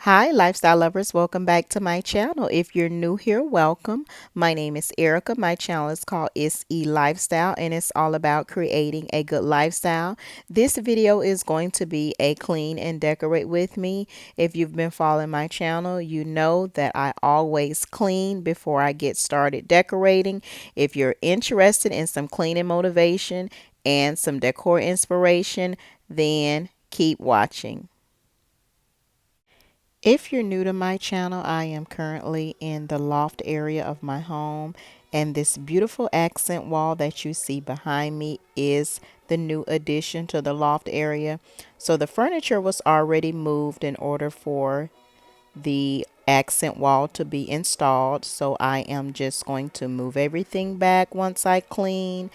Hi, lifestyle lovers. Welcome back to my channel. If you're new here, welcome. My name is Erica. My channel is called It's E Lifestyle, and it's all about creating a good lifestyle. This video is going to be a clean and decorate with me. If you've been following my channel, you know that I always clean before I get started decorating. If you're interested in some cleaning motivation and some decor inspiration, then keep watching. If you're new to my channel, I am currently in the loft area of my home, and this beautiful accent wall that you see behind me is the new addition to the loft area. So the furniture was already moved in order for the accent wall to be installed. So I am just going to move everything back once I clean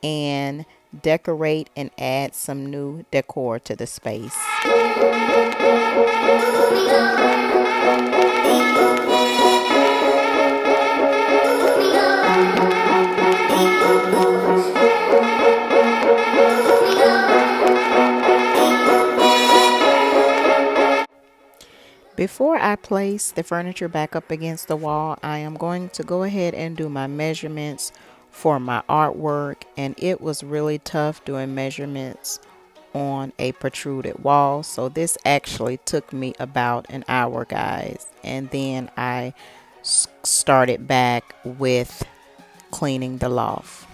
and decorate and add some new decor to the space. Before I place the furniture back up against the wall, I am going to go ahead and do my measurements for my artwork, and it was really tough doing measurements on a protruded wall. So this actually took me about an hour, guys, and then I started back with cleaning the loft.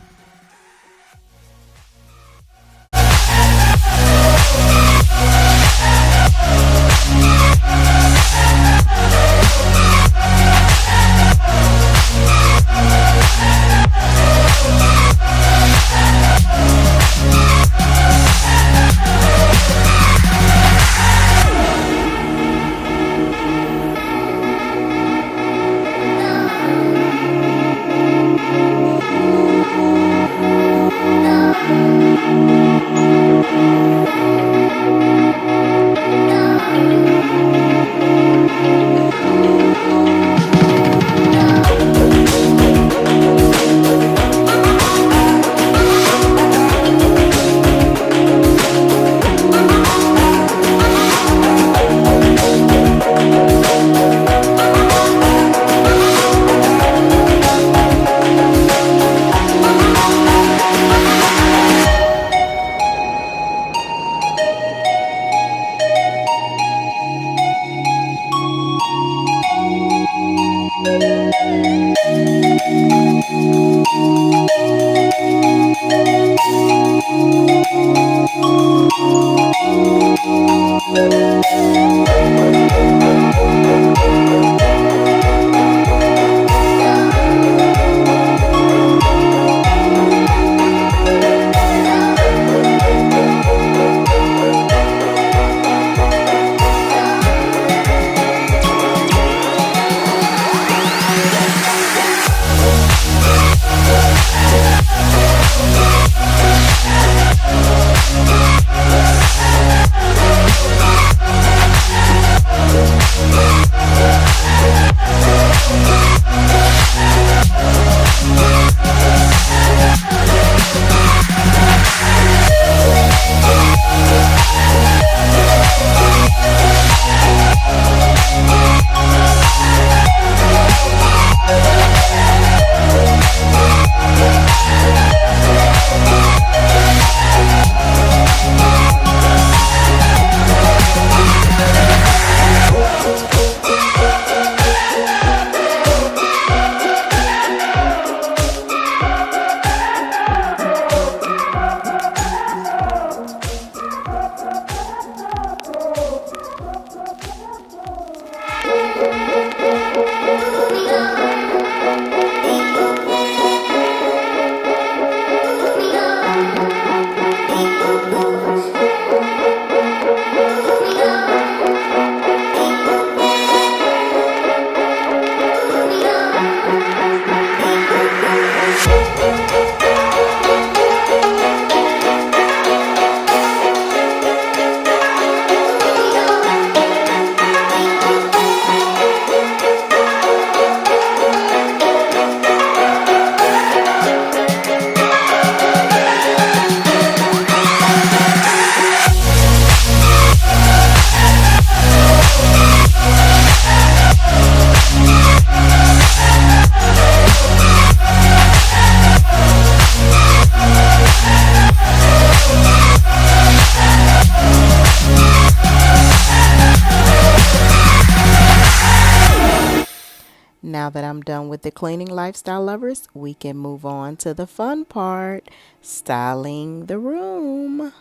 Now that I'm done with the cleaning, lifestyle lovers, we can move on to the fun part, styling the room.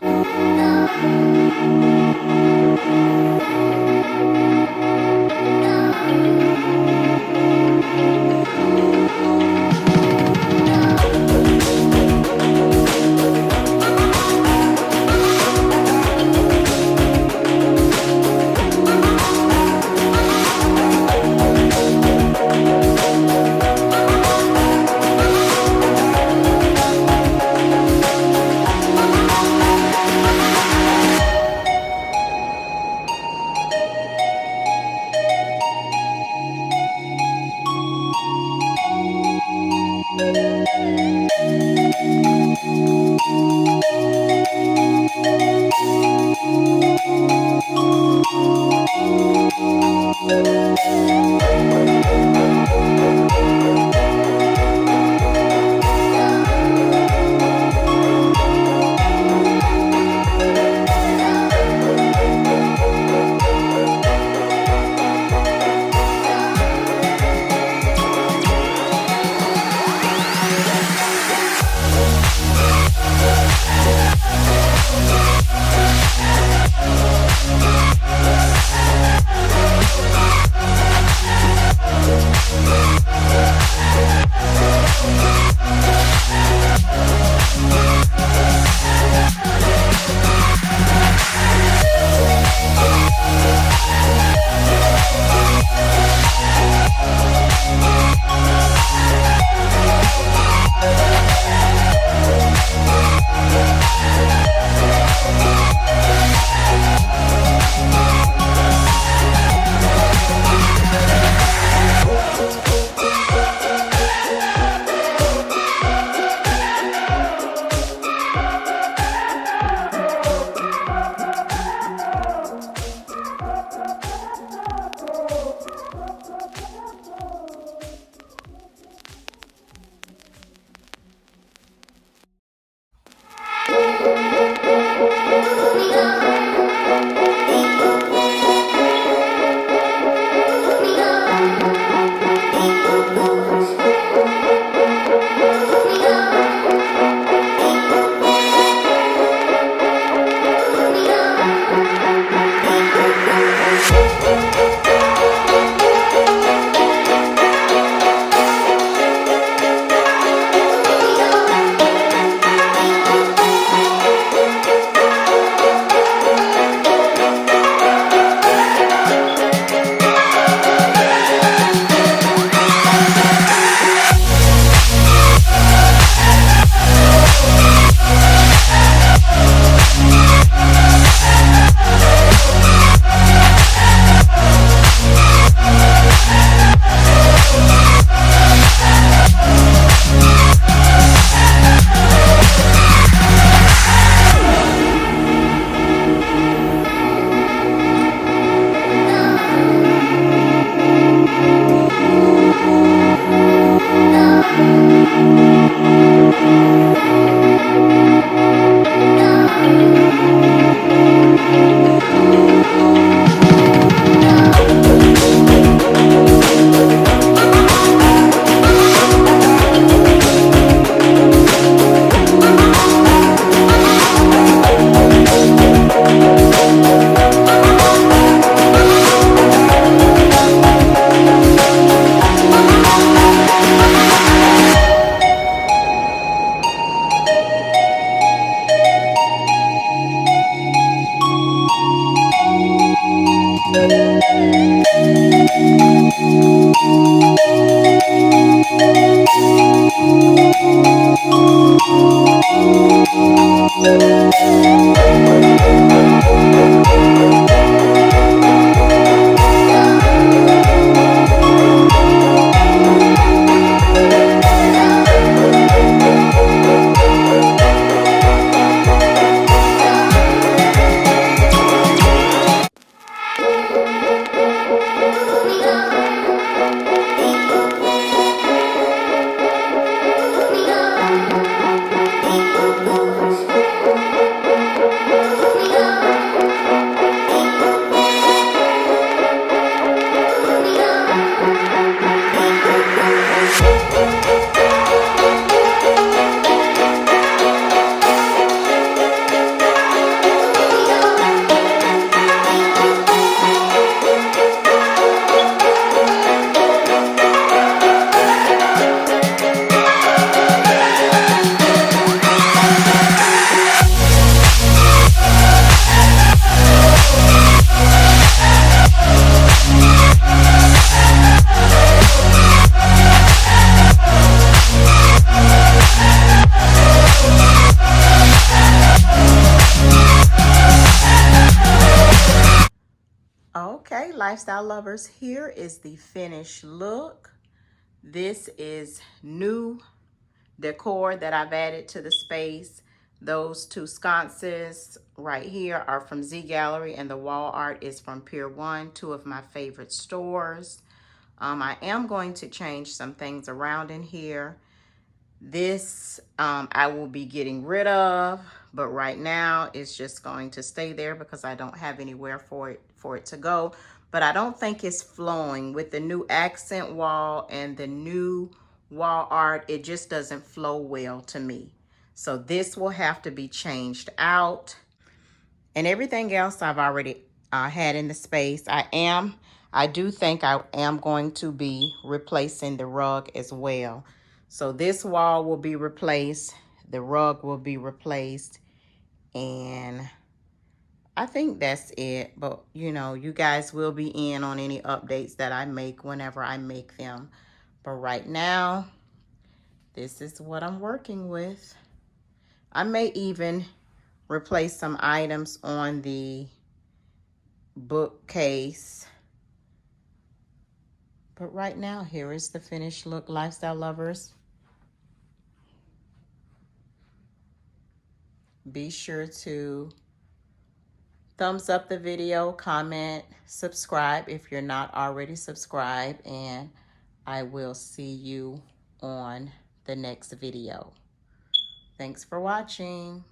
lifestyle lovers, here is the finished look. This is new decor that I've added to the space. Those two sconces right here are from Z Gallery, and the wall art is from Pier 1, two of my favorite stores. I am going to change some things around in here. This I will be getting rid of, but right now it's just going to stay there because I don't have anywhere for it to go. But I don't think it's flowing with the new accent wall and the new wall art. It just doesn't flow well to me. So this will have to be changed out. And everything else I've already had in the space. I do think I am going to be replacing the rug as well. So this wall will be replaced, the rug will be replaced, and I think that's it. But you know, you guys will be in on any updates that I make whenever I make them. But right now, this is what I'm working with. I may even replace some items on the bookcase. But right now, here is the finished look, lifestyle lovers. Be sure to thumbs up the video, comment, subscribe if you're not already subscribed, and I will see you on the next video. Thanks for watching.